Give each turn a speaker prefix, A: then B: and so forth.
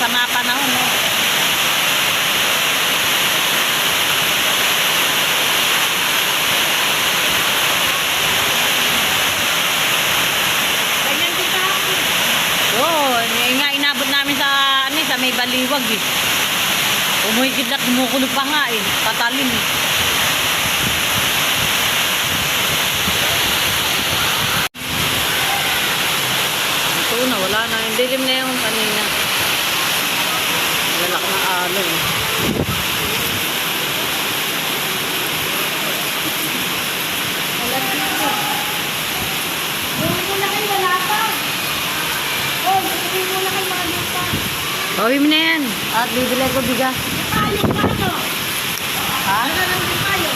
A: sama panahon eh.
B: Ganyan din kahapon.
A: Oo, nga inabot namin sa, sa may baliwag eh. Umuhigit na kumukulo pa nga eh. Patalim eh. Ito na, wala na. Hindi rin na yung kanina. Lalak na alon eh.
B: Alam dito. Gawin mo na kayo, wala pa. Oh, gawin mo na kayo mga lupa.
A: Bawi mo na yan. At bibili ko bigas.
B: Payo pa ito.
A: Ha?
B: Ano lang yung payo?